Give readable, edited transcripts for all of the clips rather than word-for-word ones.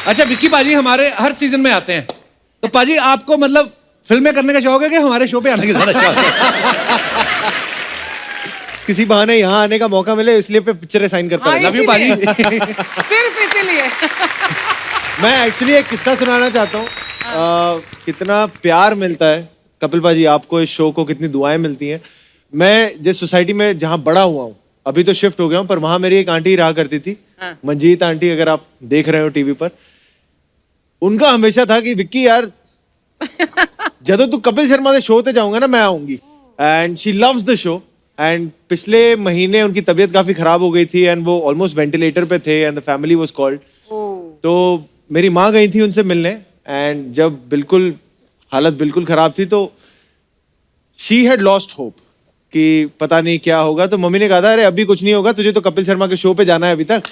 अच्छा विक्की पाजी हमारे हर सीजन में आते हैं, तो पाजी आपको मतलब फिल्में करने का शौक है कि हमारे शो पे आने का ज्यादा शौक है? किसी बहाने यहाँ आने का मौका मिले इसलिए पे पिक्चरें साइन करता हाँ, रहता लव यू पाजी। सिर्फ इसीलिए। हूँ। मैं एक्चुअली एक किस्सा सुनाना चाहता हूँ। कितना प्यार मिलता है कपिल पाजी आपको, इस शो को कितनी दुआएं मिलती हैं। मैं जिस सोसाइटी में जहाँ बड़ा हुआ हूँ, अभी तो शिफ्ट हो गया हूँ, पर वहां मेरी एक आंटी रहा करती थी, मंजीत आंटी, अगर आप देख रहे हो टीवी पर। उनका हमेशा था कि विक्की यार जब तू कपिल शर्मा के शो ते जाऊंगा ना मैं आऊंगी, and she loves the show. And पिछले महीने उनकी तबीयत काफी खराब हो गई थी एंड वो ऑलमोस्ट वेंटिलेटर पे थे and the family was called. तो मेरी माँ गई थी उनसे मिलने, एंड जब बिल्कुल हालत बिल्कुल खराब थी तो शी हैड लॉस्ट होप कि पता नहीं क्या होगा। तो मम्मी ने कहा था अरे अभी कुछ नहीं होगा, तुझे तो कपिल शर्मा के शो पे जाना है अभी तक।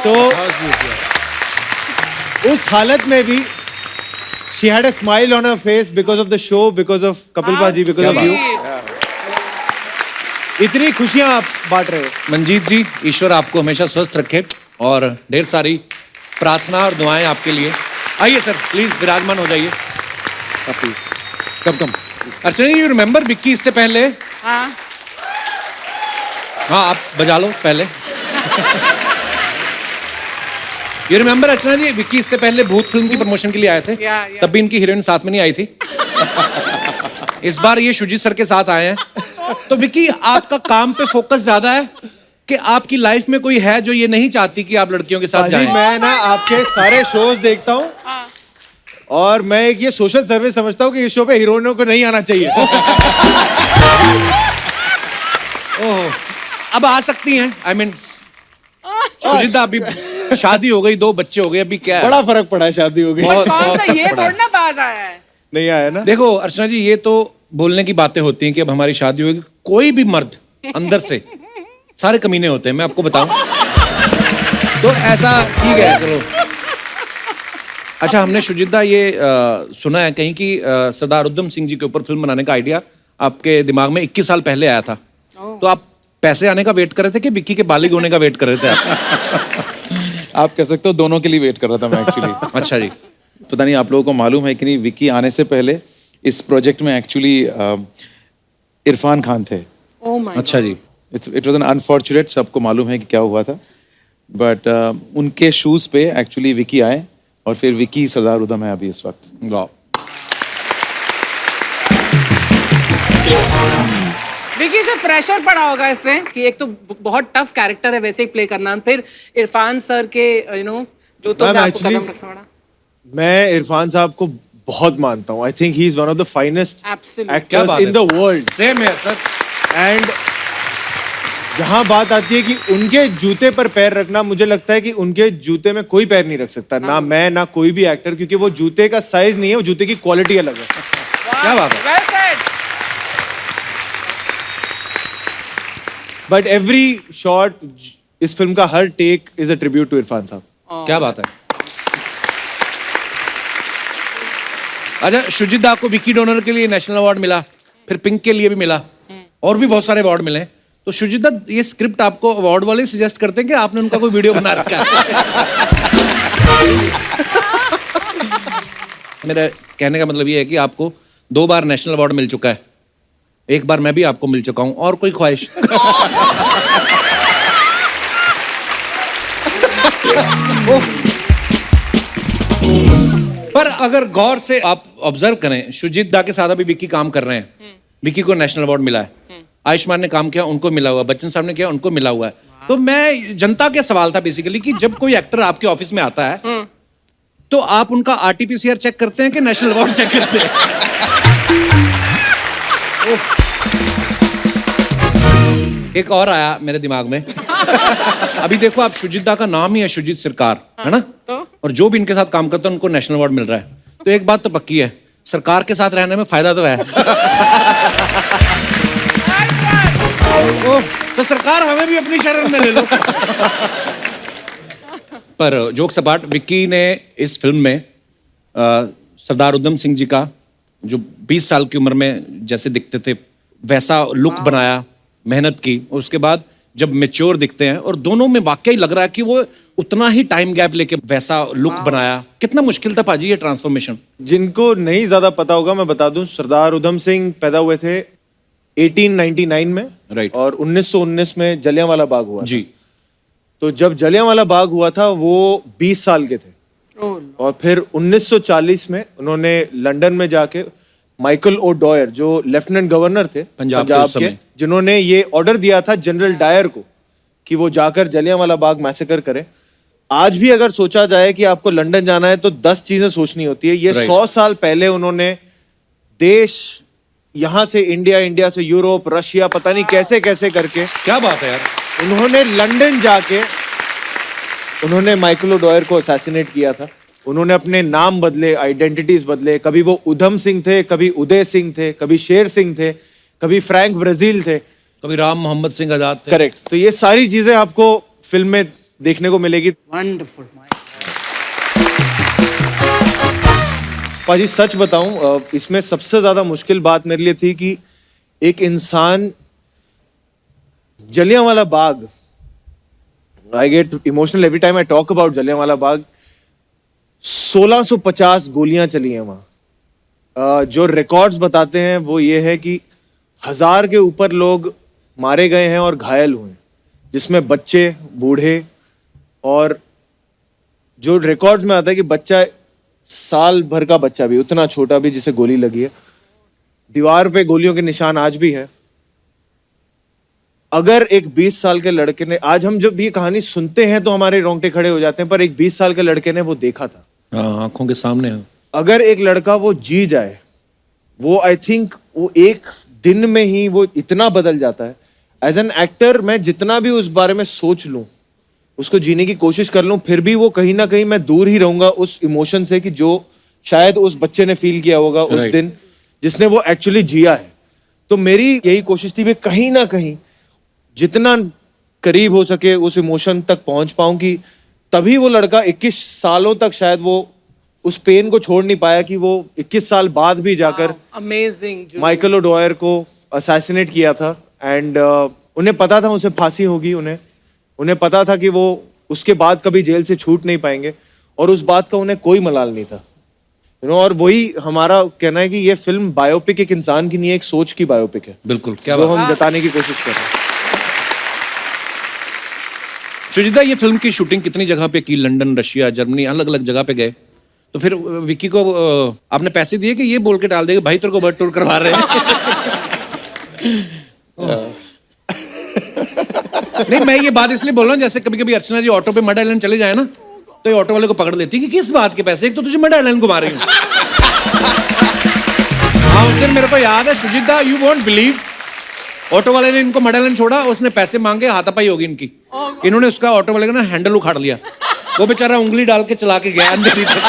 तो उस हालत में भी she had a smile on her face because of the show, because of Kapil Paji, because of you. इतनी खुशियां आप बांट रहे हो। मंजीत जी, ईश्वर आपको हमेशा स्वस्थ रखे और ढेर सारी प्रार्थना और दुआएं आपके लिए। आइए सर प्लीज विराजमान हो जाइए। कम अर्चना यू रिमेम्बर विक्की इससे पहले? हाँ हाँ आप बजा लो पहले। यू रिमेम्बर अर्चना जी, विक्की इससे पहले भूत फिल्म की प्रमोशन के लिए आए थे, तब भी इनकी हीरोइन साथ में नहीं आई थी। इस बार ये शुजीत सर के साथ आए हैं। तो विक्की आपका काम पे फोकस ज्यादा है कि आपकी लाइफ में कोई है जो ये नहीं चाहती कि आप लड़कियों के साथ जाएं? मैं ना आपके सारे शोज देखता हूँ और मैं एक ये सोशल सर्विस समझता हूँ कि इस शो पे हीरोइनों को नहीं आना चाहिए। ओह, अब आ सकती हैं। आई मीन सुजीता अभी शादी हो गई, 2 बच्चे हो गए, अभी क्या है? बड़ा फर्क पड़ा है, शादी हो गई। बहुत कौन सा ये बड़ा। थोड़ा ना बाज आया है। नहीं आया ना। देखो अर्चना जी, ये तो बोलने की बातें होती हैं कि अब हमारी शादी होगी। कोई भी मर्द अंदर से सारे कमीने होते हैं, मैं आपको बताऊं। तो ऐसा ठीक है, चलो। अच्छा हमने शुजिता ये सुना है कहीं कि सरदार उधम सिंह जी के ऊपर फिल्म बनाने का आइडिया आपके दिमाग में 21 साल पहले आया था। तो आप पैसे आने का वेट कर रहे थे कि विक्की के बालिग होने का वेट कर रहे थे आप? आप कह सकते हो दोनों के लिए वेट कर रहा था मैं एक्चुअली। अच्छा जी। पता नहीं आप लोगों को मालूम है कि नहीं, विक्की आने से पहले इस प्रोजेक्ट में एक्चुअली इरफान खान थे। ओह माय अच्छा जी। इट वाज एन अनफॉर्चुनेट, सबको मालूम है कि क्या हुआ था, बट उनके शूज पे एक्चुअली विक्की आए और फिर विक्की सरदार उधम है अभी इस वक्त। वाह। विकी से प्रेशर पड़ा होगा इससे कि एक तो बहुत टफ कैरेक्टर है वैसे ही प्ले करना, फिर इरफान सर के जो तो आपको कदम रखना पड़ा। मैं इरफान साहब को बहुत मानता हूँ। I think he is one of the finest Absolutely. Actors in the world. Same है सर। एंड जहां बात आती है कि उनके जूते पर पैर रखना, मुझे लगता है कि उनके जूते में कोई पैर नहीं रख सकता, ना मैं ना कोई भी एक्टर, क्योंकि वो जूते का साइज नहीं है, वो जूते की क्वालिटी अलग है। क्या बात है। Well said. But every shot, इस फिल्म का हर take is a tribute to Irrfan साहब। क्या बात है। अच्छा शुजिता को विक्की डोनर के लिए नेशनल अवार्ड मिला, फिर पिंक के लिए भी मिला, और भी बहुत सारे अवार्ड मिले। तो शुजिता ये स्क्रिप्ट आपको अवार्ड वाले सजेस्ट करते हैं कि आपने उनका कोई वीडियो बना रखा है? मेरा कहने का मतलब ये है कि आपको 2 बार नेशनल अवार्ड मिल चुका है, एक बार मैं भी आपको मिल चुका हूं, और कोई ख्वाहिश? पर अगर गौर से आप ऑब्जर्व करें, शुजित दा के साथ अभी विक्की काम कर रहे हैं, विक्की को नेशनल अवार्ड मिला है, आयुष्मान ने काम किया उनको मिला हुआ है, बच्चन साहब ने किया उनको मिला हुआ है। तो मैं जनता के सवाल था बेसिकली कि जब कोई एक्टर आपके ऑफिस में आता है तो आप उनका आरटीपीसीआर चेक करते हैं कि नेशनल अवार्ड चेक करते हैं? एक और आया मेरे दिमाग में। अभी देखो आप, शुजिता का नाम ही है शुजित सरकार, है ना? और जो भी इनके साथ काम करता है उनको नेशनल अवार्ड मिल रहा है। तो एक बात तो पक्की है, सरकार के साथ रहने में फायदा तो है। तो सरकार हमें भी अपनी शरण में ले लो। पर जोक सपाट, विक्की ने इस फिल्म में सरदार उधम सिंह जी का जो 20 साल की उम्र में जैसे दिखते थे वैसा लुक बनाया, मेहनत की, और उसके बाद जब मैच्योर दिखते हैं और दोनों में वाकई लग रहा है कि वो उतना ही टाइम गैप लेके वैसा लुक बनाया, कितना मुश्किल था पाजी ये ट्रांसफॉर्मेशन? जिनको नहीं ज्यादा पता होगा मैं बता दूं, सरदार उधम सिंह पैदा हुए थे 1899 में, Right. और 1919 में जलियांवाला बाग हुआ जी। था। तो जब जलियांवाला बाग हुआ था वो 20 साल के थे, और फिर 1940 में उन्होंने लंदन में जाके माइकल ओ डॉयर, जो लेफ्टिनेंट गवर्नर थे पंजाब के उस के, समय। जिन्होंने ये ऑर्डर दिया था जनरल डायर को कि वो जाकर जलियांवाला बाग मैसेकर करें। आज भी अगर सोचा जाए कि आपको लंदन जाना है तो 10 चीजें सोचनी होती है। ये Right. 100 साल पहले उन्होंने देश, यहां से इंडिया, इंडिया से यूरोप, रशिया, पता नहीं कैसे कैसे करके क्या बात है यार। उन्होंने लंदन जाके उन्होंने माइकल ओ डॉयर को असैसिनेट किया था। उन्होंने अपने नाम बदले, आइडेंटिटीज बदले। कभी वो उधम सिंह थे, कभी उदय सिंह थे, कभी शेर सिंह थे, कभी फ्रैंक ब्राजील थे, कभी राम मोहम्मद सिंह आजाद थे। करेक्ट। तो ये सारी चीजें आपको फिल्म में देखने को मिलेगी। वंडरफुल। पाजी सच बताऊं, इसमें सबसे ज्यादा मुश्किल बात मेरे लिए थी कि एक इंसान, Jallianwala Bagh, I get emotional every time I talk about Jallianwala Bagh. 1650 गोलियां चली हैं वहां। जो रिकॉर्ड्स बताते हैं वो ये है कि 1000 के ऊपर लोग मारे गए हैं और घायल हुए हैं, जिसमें बच्चे, बूढ़े, और जो रिकॉर्ड्स में आता है कि बच्चा, साल भर का बच्चा भी, उतना छोटा भी, जिसे गोली लगी है। दीवार पे गोलियों के निशान आज भी है। अगर एक 20 साल के लड़के ने, आज हम जब ये कहानी सुनते हैं तो हमारे रोंगटे खड़े हो जाते हैं, पर एक 20 साल के लड़के ने वो देखा था। हाँ, आंखों के सामने है। अगर एक लड़का वो जी जाए, वो आई थिंक वो एक दिन में ही वो इतना बदल जाता है। एज एन एक्टर मैं जितना भी उस बारे में सोच लूं, उसको जीने की कोशिश कर लूं, फिर भी वो कहीं ना कहीं मैं दूर ही रहूंगा उस इमोशन से कि जो शायद उस बच्चे ने फील किया होगा उस Right. दिन, जिसने वो एक्चुअली जिया है। तो मेरी यही कोशिश थी, मैं कहीं ना कहीं जितना करीब हो सके उस इमोशन तक पहुंच पाऊं, कि तभी वो लड़का 21 सालों तक शायद वो उस पेन को छोड़ नहीं पाया, कि वो 21 साल बाद भी जाकर अमेजिंग। माइकल ओ डॉयर को असैसिनेट किया था। एंड उन्हें पता था उसे फांसी होगी, उन्हें पता था कि वो उसके बाद कभी जेल से छूट नहीं पाएंगे, और उस बात का उन्हें कोई मलाल नहीं था। और वही हमारा कहना है कि ये फिल्म बायोपिक एक इंसान की नहीं है, एक सोच की बायोपिक है। बिल्कुल, क्या जो बात। हम जताने की कोशिश कर रहे हैं। शुजिता, ये फिल्म की शूटिंग कितनी जगह पे की? लंदन, रशिया, जर्मनी, अलग अलग जगह पे गए। तो फिर विक्की को आपने पैसे दिए कि ये बोल के डाल देगा भाई तेरे को वर्ल्ड टूर करवा रहे हैं? नहीं, मैं ये बात इसलिए बोल रहा हूँ, जैसे कभी कभी अर्चना जी ऑटो पे मड आइलैंड चले जाए ना, तो ये ऑटो वाले को पकड़ लेती है कि किस बात के पैसे, एक तो तुझे मड आइलैंड घुमा रही हूँ। हाँ, उस दिन मेरे को याद है शुजिता, यू वोंट बिलीव, ऑटो वाले ने इनको मड आइलैंड छोड़ा, उसने पैसे मांगे, हाथापाई होगी इनकी। इन्होंने उसका, ऑटो वाले का ना हैंडल उखाड़ लिया, वो बेचारा उंगली डाल के चला के गया अंधेरी तक।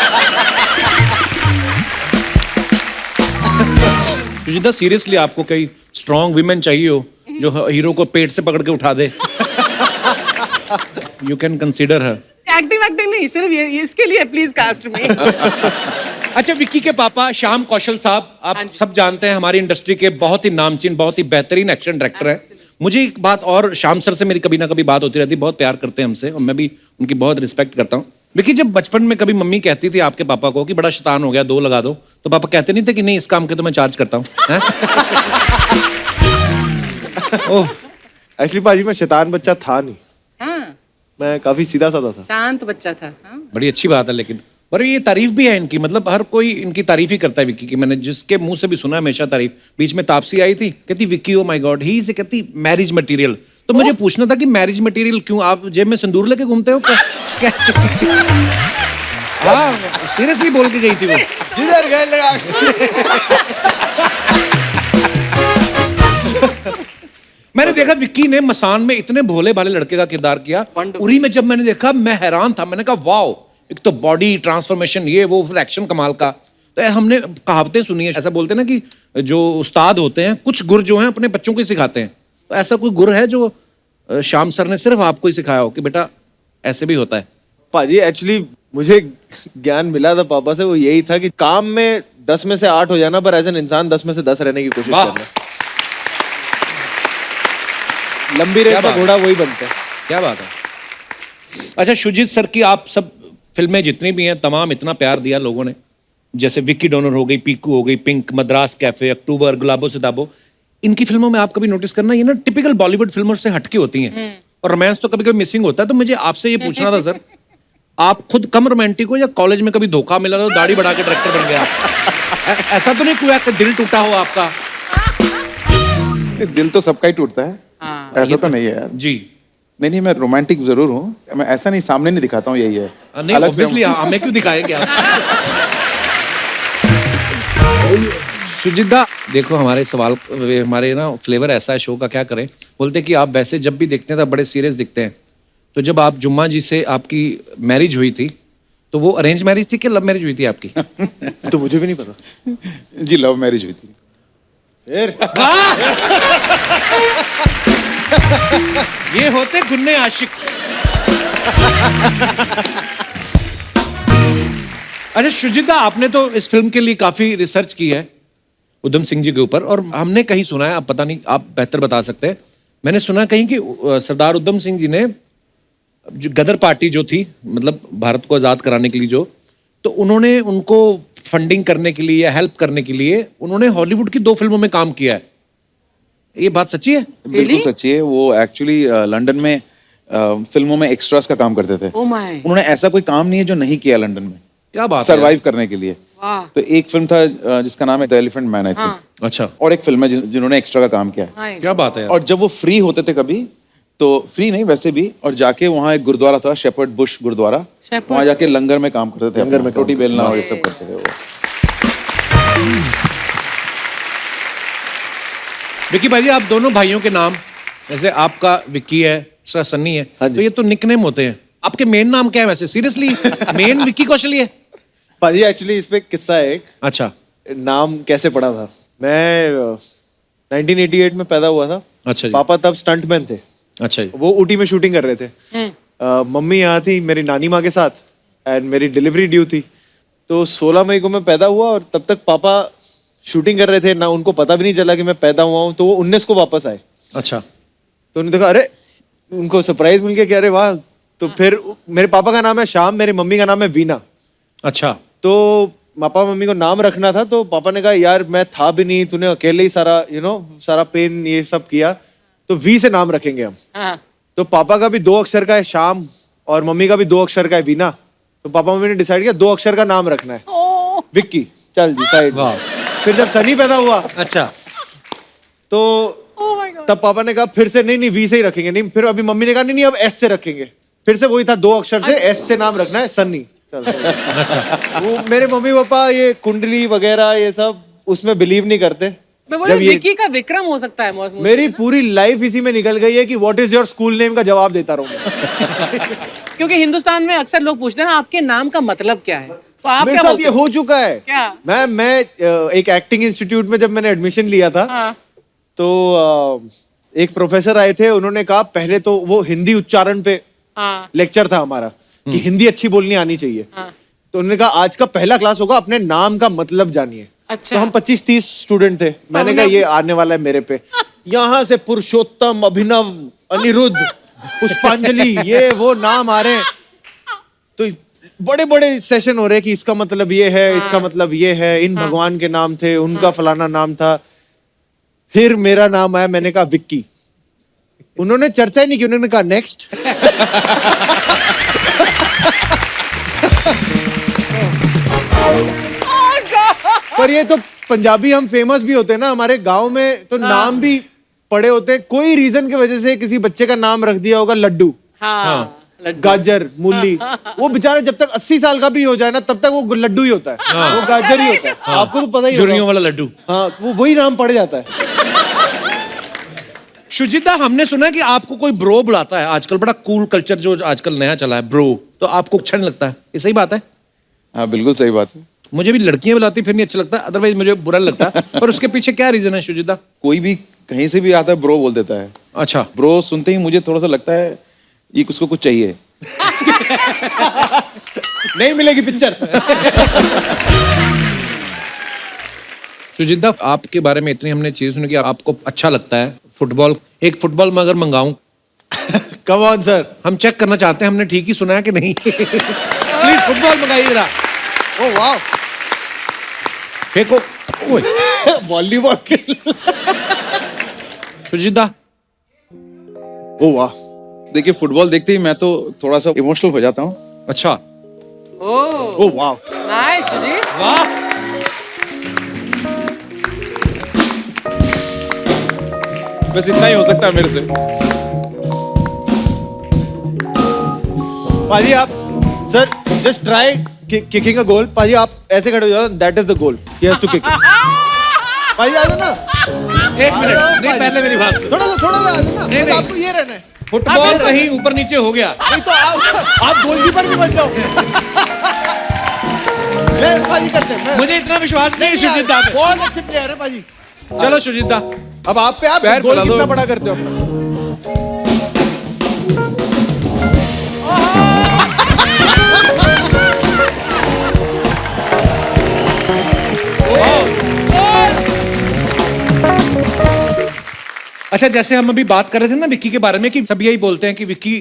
शुजिता, सीरियसली आपको कई स्ट्रॉन्ग विमेन चाहिए हो जो हीरो को पेट से पकड़ के उठा दे, you can consider her. Acting नहीं, सिर्फ ये इसके लिए प्लीज कास्ट में। अच्छा, विक्की के पापा श्याम कौशल साहब, आप सब जानते हैं, हमारी इंडस्ट्री के बहुत ही नामचीन, बहुत ही बेहतरीन एक्शन डायरेक्टर हैं। मुझे एक बात और, श्याम सर से मेरी कभी ना कभी बात होती रहती, बहुत प्यार करते हैं हमसे, और मैं भी उनकी बहुत रिस्पेक्ट करता हूँ। विक्की, जब बचपन में कभी मम्मी कहती थी आपके पापा को कि बड़ा शैतान हो गया, 2 लगा दो, तो पापा कहते नहीं थे कि नहीं, इस काम के तो मैं चार्ज करता हूँ? ओह, एक्चुअली पाजी मैं शैतान बच्चा था नहीं, हाँ, मैं काफी सीधा साधा था। शांत बच्चा था। हाँ? बड़ी अच्छी बात है। लेकिन पर ये तारीफ भी है इनकी, मतलब हर कोई इनकी तारीफ ही करता है विक्की की। मैंने जिसके मुंह से भी सुना हमेशा तारीफ। बीच में तापसी आई थी, कहती विक्की ओ माय गॉड, ही से कहती मैरिज मटेरियल। तो मुझे पूछना था कि मैरिज मटेरियल क्यों, आप जेब में सिंदूर लेके घूमते हो क्या? हाँ, सीरियसली बोल के गई थी वो। जिधर गए लगा। मैंने देखा विक्की ने मसान में इतने भोले भाले लड़के का किरदार किया। उरी में जब मैंने देखा, मैं हैरान था, मैंने कहा वाओ, एक तो बॉडी ट्रांसफॉर्मेशन, ये वो, फिर एक्शन कमाल का। तो हमने कहावतें सुनी है, ऐसा बोलते हैं ना कि जो उस्ताद होते हैं, कुछ गुर जो हैं अपने बच्चों को ही सिखाते हैं। तो ऐसा कोई गुर है जो श्याम सर ने सिर्फ आपको ही सिखाया हो कि बेटा ऐसे भी होता है? पाजी एक्चुअली मुझे ज्ञान मिला था पापा से, वो यही था कि काम में 10 में से 8 हो जाना, पर एज एन इंसान 10 में से 10 रहने की कोशिश करना। लंबी रेस का घोड़ा वही बनता है। क्या बात है। अच्छा शुजित सर की आप सब फिल्में जितनी भी हैं तमाम इतना प्यार दिया लोगों ने, जैसे विक्की डोनर हो गई, पीकू हो गई, पिंक, मद्रास कैफे, अक्टूबर, गुलाबो सिताबो, इनकी फिल्मों में आप कभी नोटिस करना ये ना टिपिकल बॉलीवुड फिल्मों से हटके होती हैं और रोमांस तो कभी कभी मिसिंग होता है। तो मुझे आपसे ये पूछना था सर, आप खुद कम रोमांटिक हो या कॉलेज में कभी धोखा मिला तो दाढ़ी बढ़ा के डायरेक्टर बन गया? ऐसा तो नहीं हुआ कि दिल टूटा हो आपका? दिल तो सबका ही टूटता है, ऐसा तो नहीं है यार। जी नहीं, मैं रोमांटिक जरूर हूँ, मैं ऐसा नहीं सामने नहीं दिखाता हूँ, यही है। नहीं अलग से ऑब्वियसली हमें क्यों दिखाएंगे आप? सुजिता देखो हमारे सवाल हमारे ना फ्लेवर ऐसा है शो का, क्या करें, बोलते कि आप वैसे जब भी दिखते हैं तो बड़े सीरियस दिखते हैं। तो जब आप जुम्मा जी से आपकी मैरिज हुई थी तो वो अरेंज मैरिज थी कि लव मैरिज हुई थी आपकी? तो मुझे भी नहीं पता जी, लव मैरिज हुई थी। ये होते गुन्ने आशिक। अच्छा शुजिता, आपने तो इस फिल्म के लिए काफी रिसर्च की है उधम सिंह जी के ऊपर, और हमने कहीं सुना है, अब पता नहीं आप बेहतर बता सकते हैं, मैंने सुना कहीं कि सरदार उधम सिंह जी ने जो गदर पार्टी जो थी, मतलब भारत को आजाद कराने के लिए जो, तो उन्होंने उनको फंडिंग करने के लिए या हेल्प करने के लिए उन्होंने हॉलीवुड की 2 फिल्मों में काम किया है। ये बात सच्ची है? बिल्कुल सच्ची है। वो एक्चुअली लंदन में फिल्मों में एक्स्ट्रास का काम करते थे। उन्होंने ऐसा कोई काम नहीं है जो नहीं किया लंदन में, क्या बात है, सरवाइव करने के लिए। तो एक फिल्म था जिसका नाम है the elephant man, I think. अच्छा, और एक फिल्म है जिन्होंने एक्स्ट्रा का काम किया है। क्या बात है यार। और जब वो फ्री होते थे कभी, तो फ्री नहीं वैसे भी, और जाके वहाँ एक गुरुद्वारा था, शेपर्ड बुश गुरुद्वारा, वहाँ जाके लंगर में काम करते थे, लंगर में रोटी बेलना और ये सब करते थे वो। विक्की भाई, आप दोनों भाइयों के नाम, जैसे आपका विक्की है, दूसरा सन्नी है, तो ये तो निकनेम होते हैं। आपके मेन नाम क्या है वैसे? सीरियसली मेन विक्की कौशल है? पाजी एक्चुअली इस पे किस्सा है एक। अच्छा, नाम कैसे पड़ा था, मैं 1988 में पैदा हुआ था। अच्छा जी। पापा तब स्टंटमैन थे। अच्छा जी। वो ऊटी में शूटिंग कर रहे थे। मम्मी यहाँ थी मेरी नानी माँ के साथ, एंड मेरी डिलीवरी ड्यू थी। तो 16 मई को मैं पैदा हुआ और तब तक पापा शूटिंग कर रहे थे ना, उनको पता भी नहीं चला कि मैं पैदा हुआ हूँ। तो वो 19 को वापस आए। अच्छा, तो उन्होंने देखा, अरे उनको सरप्राइज मिल गया कि अरे वाह। तो फिर मेरे पापा का नाम है श्याम, मेरी मम्मी का नाम है वीना। अच्छा, तो पापा मम्मी को नाम रखना था, तो पापा ने कहा यार मैं था भी नहीं, तूने अकेले ही सारा सारा पेन ये सब किया, तो वी से नाम रखेंगे हम। तो पापा का भी 2 अक्षर का है श्याम और मम्मी का भी 2 अक्षर का है वीना। तो पापा मम्मी ने डिसाइड किया 2 अक्षर का नाम रखना है, विक्की। चल जी साइड। फिर जब सनी पैदा हुआ, अच्छा, तो तब पापा ने कहा फिर से नहीं वी से ही रखेंगे। नहीं, फिर अभी मम्मी ने कहा नहीं अब एस से रखेंगे। फिर से वही था 2 अक्षर से, एस से नाम रखना है, सन्नी। अच्छा, वो मेरे मम्मी पापा ये कुंडली वगैरह ये सब उसमें बिलीव नहीं करते। जब ये विक्की का विक्रम हो सकता है। मेरी पूरी लाइफ इसी में निकल गई है कि what is your school name का जवाब देता रहूं। क्योंकि हिंदुस्तान में अक्सर लोग पूछते हैं ना आपके नाम का मतलब क्या है, तो आप मेरे साथ ये हो चुका है। क्या? मैं एक एक्टिंग इंस्टीट्यूट में जब मैंने एडमिशन लिया था, तो एक प्रोफेसर आए थे। उन्होंने कहा पहले तो वो हिंदी उच्चारण पे लेक्चर था हमारा कि हिंदी अच्छी बोलनी आनी चाहिए। तो उन्होंने कहा आज का पहला क्लास होगा, अपने नाम का मतलब जानिए। अच्छा। तो हम 25-30 स्टूडेंट थे। मैंने कहा ये आने वाला है मेरे पे। यहाँ से पुरुषोत्तम, अभिनव, अनिरुद्ध, पुष्पांजलि, ये वो नाम आ रहे हैं। तो बड़े बड़े सेशन हो रहे हैं कि इसका मतलब ये है, इसका मतलब ये है, इन भगवान के नाम थे, उनका फलाना नाम था। फिर मेरा नाम आया, मैंने कहा विक्की। उन्होंने चर्चा ही नहीं की, उन्होंने कहा नेक्स्ट। पर ये तो पंजाबी हम फेमस भी होते हैं ना, हमारे गांव में तो नाम भी पड़े होते हैं। कोई रीजन की वजह से किसी बच्चे का नाम रख दिया होगा लड्डू, गाजर, मूली। वो बेचारा जब तक 80 साल का भी हो जाए ना, तब तक वो लड्डू ही होता है, वो गाजर ही होता है। आपको तो पता ही होगा, झुर्रियों वाला लड्डू। हाँ, वो वही नाम पड़ जाता है। शुजिता, हमने सुना कि आपको कोई ब्रो बुलाता है आजकल, बड़ा कूल कल्चर जो आजकल नया चला है, ब्रो, तो आपको अच्छा नहीं लगता है? ये सही बात है? हाँ बिल्कुल सही बात है। मुझे भी लड़कियां बुलाती फिर नहीं अच्छा लगता, अदरवाइज मुझे बुरा नहीं लगता। पर उसके पीछे क्या रीजन है शुजिता? कोई भी कहीं से भी आता है ब्रो बोल देता है। अच्छा, ब्रो सुनते ही मुझे थोड़ा सा लगता है ये उसको कुछ चाहिए। नहीं मिलेगी पिक्चर। सुजिता, आपके बारे में इतनी हमने चीज सुनी कि आपको अच्छा लगता है फुटबॉल। एक फुटबॉल मैं अगर मंगाऊं कम ऑन सर। हम चेक करना चाहते हैं हमने ठीक ही सुना है कि नहीं। प्लीज फुटबॉल मंगाइए जरा। ओ वाह, फेंको। ओए, वॉलीबॉल खेल। सुजीता। ओ वाह, देखिए फुटबॉल देखते ही मैं तो थोड़ा सा इमोशनल हो जाता हूँ। अच्छा, ओ वाह, नाइस सुजीत। वाह। बस इतना ही हो सकता है मेरे से। पाजी आप sir just try kicking a goal. पाजी आप ऐसे खड़े हो जाओ, that is the goal, he has to kick. पाजी आ जाओ ना, एक मिनट, नहीं पहले मेरी बात सुन। थोड़ा सा आ जाओ ना, नहीं, बस नहीं। आपको ये रहना है। फुटबॉल कहीं ऊपर नीचे हो गया। नहीं तो आप गोलकीपर भी बन जाओ। ले पाजी करते हैं। मुझे इतना विश्वास नहीं है सुजीता पे। बहुत अच्छे प्लेयर है पाजी। चलो सुजीता। अब आप पे आप पैर गोल फैला दो। कितना बड़ा करते हो अपना। अच्छा, जैसे हम अभी बात कर रहे थे ना विक्की के बारे में कि सब यही बोलते हैं कि विक्की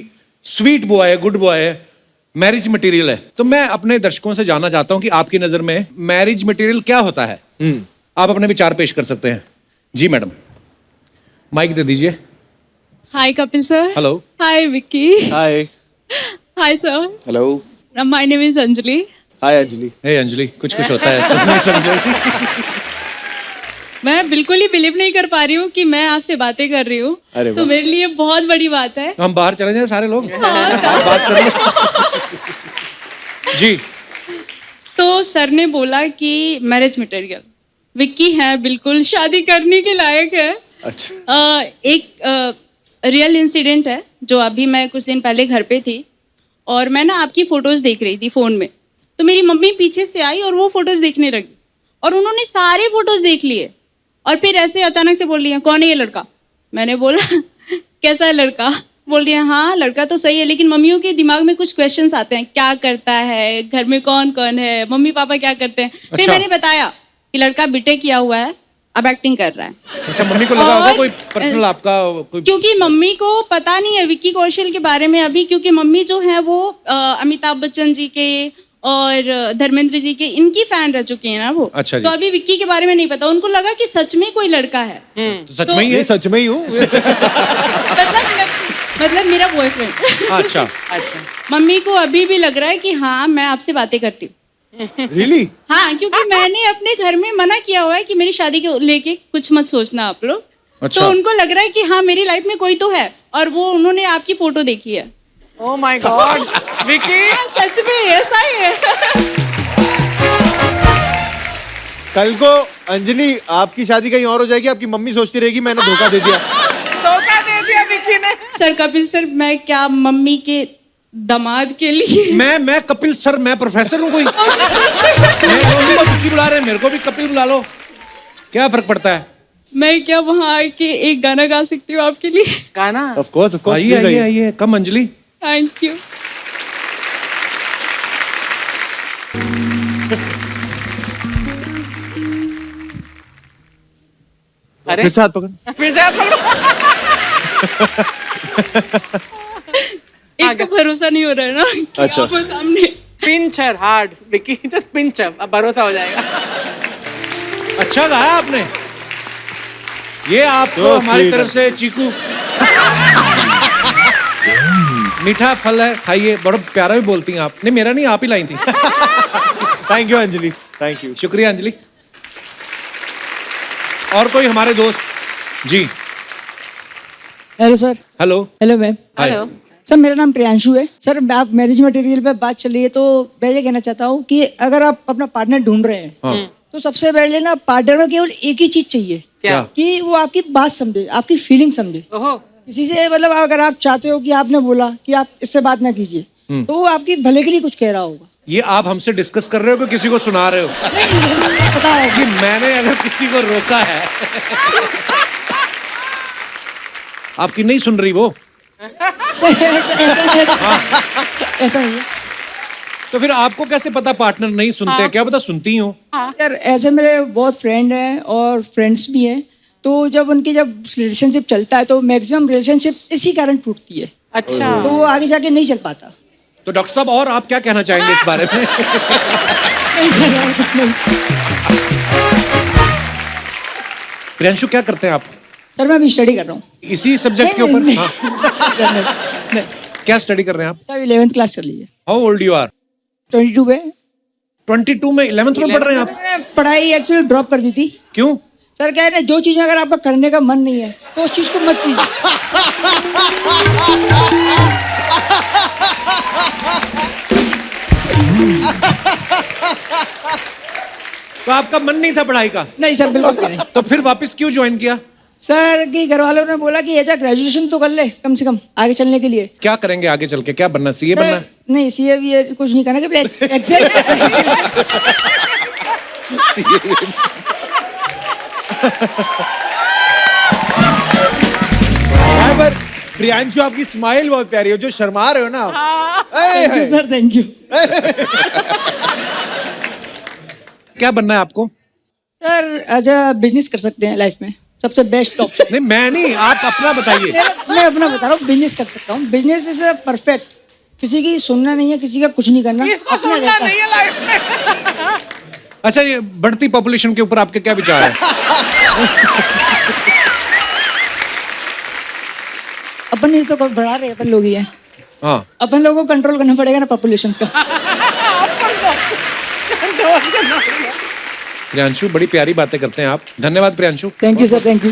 स्वीट बॉय है, गुड बॉय है, मैरिज मटेरियल है। तो मैं अपने दर्शकों से जानना चाहता हूं कि आपकी नजर में मैरिज मटेरियल क्या होता है। आप अपने विचार पेश कर सकते हैं। जी मैडम, माइक दे दीजिए। Hi, Kapil sir. Hello. Hi, Vicky. Hi. Hi, sir. Hello. My name is Anjali. हाय अंजलि। हे अंजलि, कुछ कुछ होता है तुम नहीं समझो। मैं बिल्कुल ही बिलीव नहीं कर पा रही हूँ कि मैं आपसे बातें कर रही हूँ। अरे तो वाह। मेरे लिए बहुत बड़ी बात है। हम बाहर चले जाए सारे लोग। बात कर लो। जी। तो सर ने बोला कि मैरिज मटेरियल विक्की है, बिल्कुल शादी करने के लायक है। अच्छा। एक रियल इंसिडेंट है जो अभी मैं कुछ दिन पहले घर पे थी और मैं ना आपकी फोटोज देख रही थी फोन में। तो मेरी मम्मी पीछे से आई और वो फोटोज देखने लगी और उन्होंने सारे फोटोज देख लिए और फिर ऐसे अचानक से बोल रही है, कौन है ये लड़का? मैंने बोला कैसा है लड़का? बोल रही है, हाँ लड़का तो सही है, लेकिन मम्मियों के दिमाग में कुछ क्वेश्चंस आते हैं, क्या करता है, घर में कौन कौन है, मम्मी पापा क्या करते हैं। फिर अच्छा। मैंने बताया कि लड़का बीटेक किया हुआ है, अब एक्टिंग कर रहा है। अच्छा, मम्मी को लगा होगा और- कोई पर्सनल आपका कोई। क्योंकि मम्मी को पता नहीं है विक्की कौशल के बारे में अभी, क्योंकि मम्मी जो है वो अमिताभ बच्चन जी के और धर्मेंद्र जी के इनकी फैन रह चुकी है ना वो। अच्छा जी। तो अभी विक्की के बारे में नहीं पता, उनको लगा कि सच में कोई लड़का है। तो सच में ही ये है। सच में ही हूँ। मतलब मेरा बॉयफ्रेंड। अच्छा। अच्छा। मम्मी को अभी भी लग रहा है कि हाँ मैं आपसे बातें करती हूँ। रियली? हाँ, क्योंकि मैंने अपने घर में मना किया हुआ है कि मेरी शादी के लेके कुछ मत सोचना आप लोग। अच्छा। तो उनको लग रहा है कि हाँ मेरी लाइफ में कोई तो है और वो उन्होंने आपकी फोटो देखी है। Oh my God Vicky. सच में ऐसा ही है। कल को अंजलि आपकी शादी कहीं और हो जाएगी, आपकी मम्मी सोचती रहेगी मैंने धोखा दे दिया। धोखा दे दिया विकी ने। सर कपिल सर, मैं क्या मम्मी के दामाद के लिए मैं कपिल सर, मैं प्रोफेसर हूँ कोई। मम्मी को विक्की बुला रहे हैं, मेरे को भी कपिल बुला लो, क्या फर्क पड़ता है। मैं क्या वहाँ आके एक गाना गा सकती हूँ आपके लिए? गाना? ऑफ कोर्स आइए आइए आइए, कम अंजलि। Thank you. अरे फिर से हाथ पकड़। फिर से आप पकड़ो। एक तो भरोसा नहीं हो रहा है ना कि अच्छा। आप सामने। पिंचर हार्ड विकी, जस्ट पिंचर, अब भरोसा हो जाएगा। अच्छा गाया आपने। ये आपको So हमारी sweet. तरफ से चीकू। मीठा फल है, खाइए। बड़ा प्यारा भी बोलती हैं आप। नहीं, मेरा नहीं, आप ही लाई थी। Thank you Anjali, thank you. शुक्रिया अंजलि। और कोई हमारे दोस्त? जी। Hello sir. Hello. Hello ma'am. Hi. Hello. Sir मेरा नाम प्रियांशु है। सर मैं आप मैरिज मटेरियल पे बात चल रही है तो मैं ये कहना चाहता हूँ कि अगर आप अपना पार्टनर ढूंढ रहे हैं हाँ। तो सबसे पहले ना पार्टनर में केवल एक ही चीज चाहिए क्या? कि वो आपकी बात समझे, आपकी फीलिंग समझे। ओहो। किसी से मतलब अगर आप चाहते हो कि आपने बोला कि आप इससे बात ना कीजिए तो वो आपकी भले के लिए कुछ कह रहा होगा। ये आप हमसे डिस्कस कर रहे हो कि किसी को सुना रहे हो? पता है कि मैंने अगर किसी को रोका है। आपकी नहीं सुन रही वो? ऐसा नहीं है तो फिर आपको कैसे पता पार्टनर नहीं सुनते हैं? क्या पता सुनती हो? सर। ऐसे मेरे बहुत फ्रेंड हैं और फ्रेंड्स भी हैं, तो जब रिलेशनशिप चलता है तो मैक्सिमम रिलेशनशिप इसी कारण टूटती है। अच्छा तो वो आगे जाके नहीं चल पाता। तो डॉक्टर साहब और आप क्या कहना चाहेंगे इस बारे में? नहीं सर, और कुछ नहीं। प्रियांशु क्या करते हैं आप? सर मैं अभी स्टडी कर रहा हूँ। इसी सब्जेक्ट के नहीं, ऊपर? नहीं, हाँ। नहीं। क्या स्टडी कर रहे हैं आप? सर 11th क्लास कर लीजिए। How old you are? 22 पे 22 में 11th में पढ़ रहे हैं आप? मैंने पढ़ाई एक्चुअली ड्रॉप कर दी थी। क्यों? सर कह रहे हैं जो चीज में अगर आपका करने का मन नहीं है तो उस चीज को मत कीजिए। तो आपका मन नहीं था पढ़ाई का? नहीं सर बिल्कुल भी नहीं। तो फिर वापस क्यों ज्वाइन किया? सर की घर वालों ने बोला कि ऐसा ग्रेजुएशन तो कर ले कम से कम आगे चलने के लिए। क्या करेंगे आगे चल के? क्या बनना? सीए बनना? नहीं सीए भी कुछ नहीं करना कि पर प्रियांशु आपकी स्माइल बहुत प्यारी है, जो शर्मा रहे हो ना आप। Sir thank you. क्या बनना है आपको? सर एज अ बिजनेस कर सकते हैं लाइफ में, सबसे बेस्ट ऑप्शन। नहीं मैं नहीं, आप अपना बताइए। मैं अपना बता रहा हूँ, बिजनेस कर सकता हूँ। Business is perfect. किसी की सुनना नहीं है, किसी का कुछ नहीं करना, इसको अपना सुनना रहता नहीं है लाइफ में। अच्छा, ये बढ़ती पॉपुलेशन के ऊपर आपके क्या विचार है? अपन ये तो बढ़ा रहे हैं, अपन लोग ही हैं। हाँ, अपन लोगों को कंट्रोल करना पड़ेगा ना पॉपुलेशन का। प्रियांशु बड़ी प्यारी बातें करते हैं आप। धन्यवाद Priyanshu. Thank you sir, thank you.